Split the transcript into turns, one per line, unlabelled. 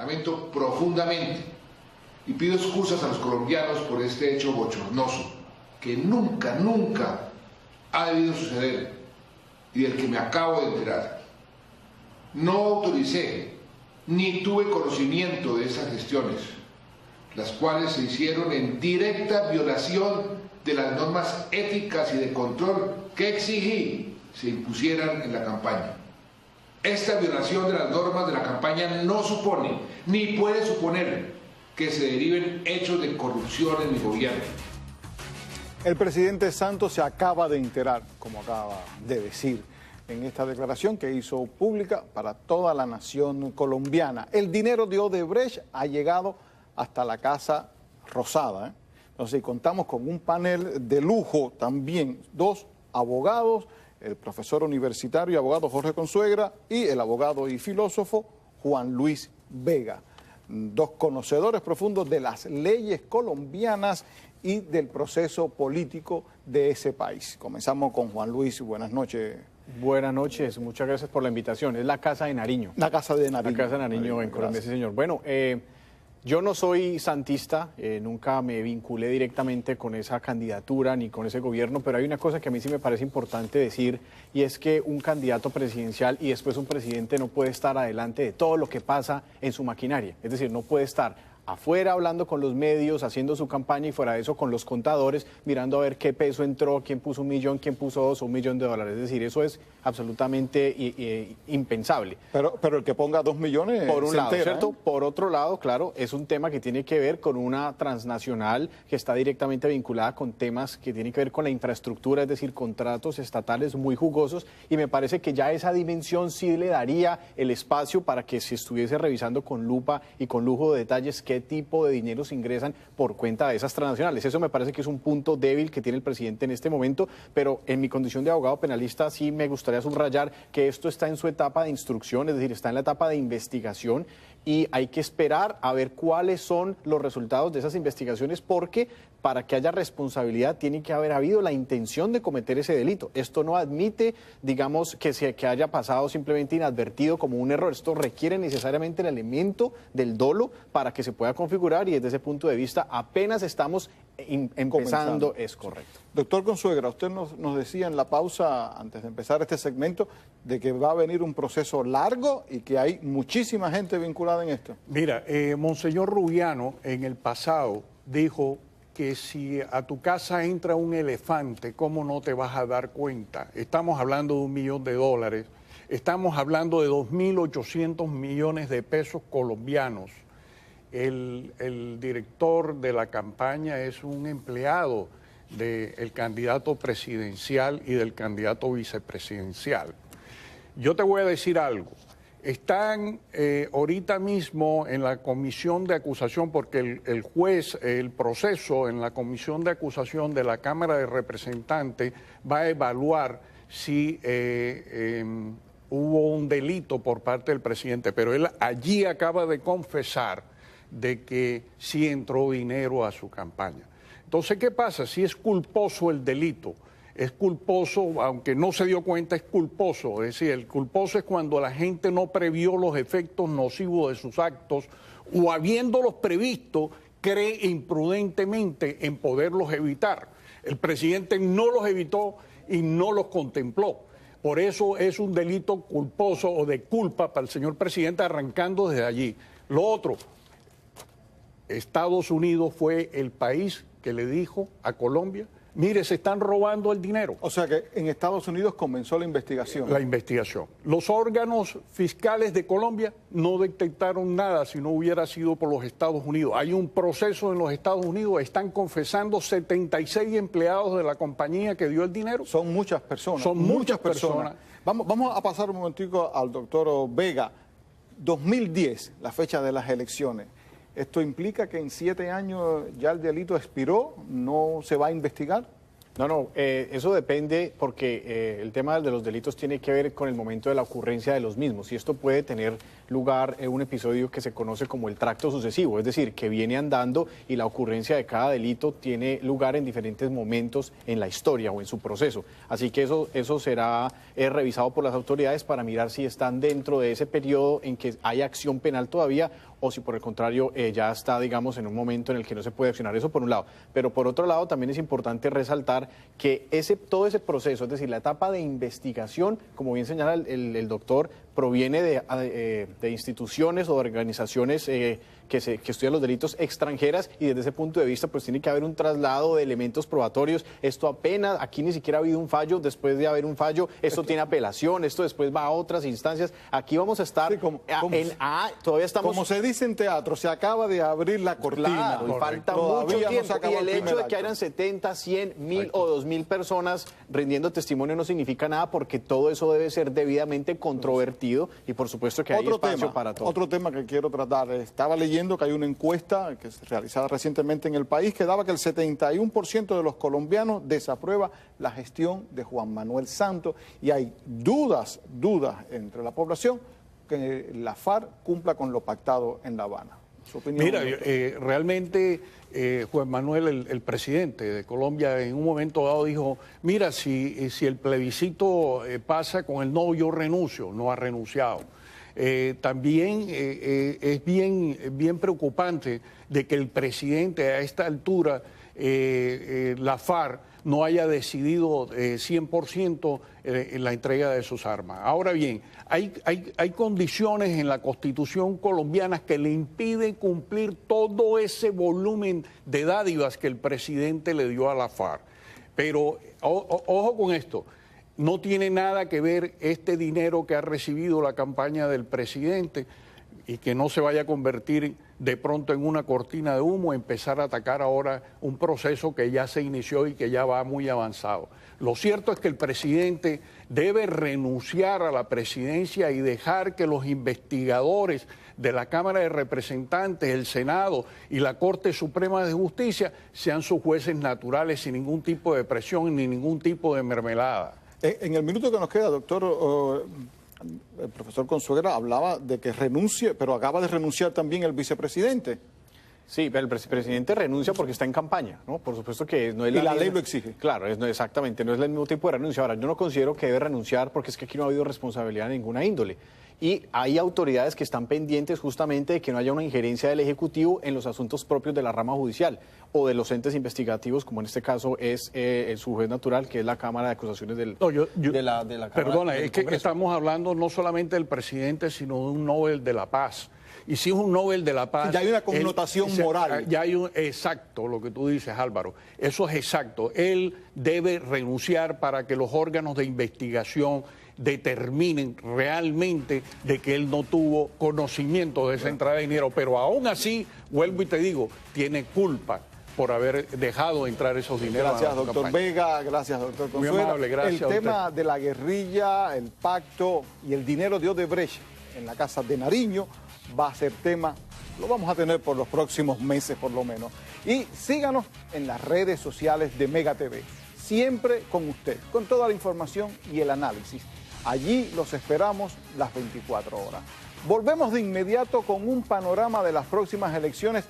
Lamento profundamente y pido excusas a los colombianos por este hecho bochornoso que nunca, nunca ha debido suceder y del que me acabo de enterar. No autoricé ni tuve conocimiento de esas gestiones, las cuales se hicieron en directa violación de las normas éticas y de control que exigí se impusieran en la campaña. Esta violación de las normas de la campaña no supone, ni puede suponer, que se deriven hechos de corrupción en mi gobierno.
El presidente Santos se acaba de enterar, como acaba de decir, en esta declaración que hizo pública para toda la nación colombiana. El dinero de Odebrecht ha llegado hasta la Casa Rosada. Entonces, contamos con un panel de lujo también, dos abogados, el profesor universitario y abogado Jorge Consuegra y el abogado y filósofo Juan Luis Vega. Dos conocedores profundos de las leyes colombianas y del proceso político de ese país. Comenzamos con Juan Luis. Buenas noches.
Buenas noches, muchas gracias por la invitación. Es la Casa de Nariño.
La Casa de Nariño.
La Casa de Nariño en Colombia, sí, señor. Bueno, yo no soy santista, nunca me vinculé directamente con esa candidatura ni con ese gobierno, pero hay una cosa que a mí sí me parece importante decir, y es que un candidato presidencial y después un presidente no puede estar adelante de todo lo que pasa en su maquinaria. Es decir, no puede estar afuera hablando con los medios, haciendo su campaña y fuera de eso con los contadores, mirando a ver qué peso entró, quién puso 1 millón, quién puso 2 o $1 millón. Es decir, eso es absolutamente impensable.
Pero el que ponga 2 millones
por un lado,
entera,
¿cierto? Por otro lado, claro, es un tema que tiene que ver con una transnacional que está directamente vinculada con temas que tienen que ver con la infraestructura, es decir, contratos estatales muy jugosos, y me parece que ya esa dimensión sí le daría el espacio para que se estuviese revisando con lupa y con lujo de detalles qué tipo de dineros ingresan por cuenta de esas transnacionales. Eso me parece que es un punto débil que tiene el presidente en este momento, pero en mi condición de abogado penalista sí me gustaría subrayar que esto está en su etapa de instrucción, es decir, está en la etapa de investigación y hay que esperar a ver cuáles son los resultados de esas investigaciones, porque para que haya responsabilidad tiene que haber habido la intención de cometer ese delito. Esto no admite, digamos, que haya pasado simplemente inadvertido como un error. Esto requiere necesariamente el elemento del dolo para que se pueda configurar, y desde ese punto de vista apenas estamos empezando. Es correcto.
Doctor Consuegra, usted nos decía en la pausa, antes de empezar este segmento, de que va a venir un proceso largo y que hay muchísima gente vinculada en esto.
Mira, Monseñor Rubiano en el pasado dijo que si a tu casa entra un elefante, ¿cómo no te vas a dar cuenta? Estamos hablando de $1 millón, estamos hablando de 2.800 millones de pesos colombianos. El director de la campaña es un empleado del candidato presidencial y del candidato vicepresidencial. Yo te voy a decir algo. Están ahorita mismo en la comisión de acusación, porque el juez, el proceso en la comisión de acusación de la Cámara de Representantes va a evaluar si hubo un delito por parte del presidente, pero él allí acaba de confesar de que sí entró dinero a su campaña. Entonces, ¿qué pasa? Si es culposo el delito, es culposo, aunque no se dio cuenta, es culposo. Es decir, el culposo es cuando la gente no previó los efectos nocivos de sus actos o, habiéndolos previsto, cree imprudentemente en poderlos evitar. El presidente no los evitó y no los contempló. Por eso es un delito culposo o de culpa para el señor presidente, arrancando desde allí. Lo otro, Estados Unidos fue el país que le dijo a Colombia: mire, se están robando el dinero.
O sea que en Estados Unidos comenzó la investigación.
La investigación. Los órganos fiscales de Colombia no detectaron nada si no hubiera sido por los Estados Unidos. Hay un proceso en los Estados Unidos, están confesando 76 empleados de la compañía que dio el dinero.
Son muchas personas.
Son muchas personas.
Vamos a pasar un momentico al doctor Vega. 2010, la fecha de las elecciones. ¿Esto implica que en 7 años ya el delito expiró? ¿No se va a investigar?
No, eso depende, porque el tema de los delitos tiene que ver con el momento de la ocurrencia de los mismos, y esto puede tener lugar en un episodio que se conoce como el tracto sucesivo, es decir, que viene andando y la ocurrencia de cada delito tiene lugar en diferentes momentos en la historia o en su proceso. Así que eso será revisado por las autoridades para mirar si están dentro de ese periodo en que hay acción penal todavía, o si por el contrario ya está, digamos, en un momento en el que no se puede accionar. Eso por un lado. Pero por otro lado también es importante resaltar que todo ese proceso, es decir, la etapa de investigación, como bien señala el doctor, proviene de instituciones o de organizaciones que estudian los delitos extranjeras, y desde ese punto de vista pues tiene que haber un traslado de elementos probatorios. Esto apenas, aquí ni siquiera ha habido un fallo, después de haber un fallo, esto tiene apelación, esto después va a otras instancias. Aquí vamos a estar todavía estamos...
Como se dice en teatro, se acaba de abrir la cortina.
Claro, y falta mucho tiempo, y el hecho de que hayan 70, 100, 1000 o 2000 personas rindiendo testimonio no significa nada, porque todo eso debe ser debidamente controvertido, y por supuesto que hay espacio para todo.
Otro tema que quiero tratar, estaba leyendo que hay una encuesta que se realizada recientemente en el país que daba que el 71% de los colombianos desaprueba la gestión de Juan Manuel Santos, y hay dudas entre la población que la FARC cumpla con lo pactado en La Habana. ¿Su opinión?
Mira, realmente Juan Manuel, el presidente de Colombia, en un momento dado dijo, mira, si el plebiscito pasa con el no, yo renuncio. No ha renunciado. También es bien preocupante de que el presidente a esta altura, la FARC, no haya decidido 100% la entrega de sus armas. Ahora bien, hay condiciones en la Constitución colombiana que le impiden cumplir todo ese volumen de dádivas que el presidente le dio a la FARC. Pero ojo con esto. No tiene nada que ver este dinero que ha recibido la campaña del presidente, y que no se vaya a convertir de pronto en una cortina de humo, empezar a atacar ahora un proceso que ya se inició y que ya va muy avanzado. Lo cierto es que el presidente debe renunciar a la presidencia y dejar que los investigadores de la Cámara de Representantes, el Senado y la Corte Suprema de Justicia sean sus jueces naturales, sin ningún tipo de presión ni ningún tipo de mermelada.
En el minuto que nos queda, doctor, el profesor Consuegra hablaba de que renuncie, pero acaba de renunciar también el vicepresidente.
Sí, pero el presidente renuncia porque está en campaña, ¿no? Por supuesto que no es
la ley lo exige.
Claro, exactamente, no es el mismo tipo de renuncia. Ahora, yo no considero que debe renunciar, porque es que aquí no ha habido responsabilidad de ninguna índole. Y hay autoridades que están pendientes justamente de que no haya una injerencia del Ejecutivo en los asuntos propios de la rama judicial o de los entes investigativos, como en este caso es su juez natural, que es la Cámara de Acusaciones de la Cámara.
Perdona, es que estamos hablando no solamente del presidente, sino de un Nobel de la Paz. Y si es un Nobel de la Paz...
Ya hay una connotación moral.
Ya hay exacto, lo que tú dices, Álvaro. Eso es exacto. Él debe renunciar para que los órganos de investigación determinen realmente de que él no tuvo conocimiento de esa entrada de dinero. Pero aún así, vuelvo y te digo, tiene culpa por haber dejado entrar esos dineros.
Gracias, doctor Vega. Gracias, doctor Consuegra.
Muy amable, gracias.
El tema de la guerrilla, el pacto y el dinero de Odebrecht en la Casa de Nariño va a ser tema, lo vamos a tener por los próximos meses por lo menos. Y síganos en las redes sociales de Mega TV, siempre con usted, con toda la información y el análisis. Allí los esperamos las 24 horas. Volvemos de inmediato con un panorama de las próximas elecciones.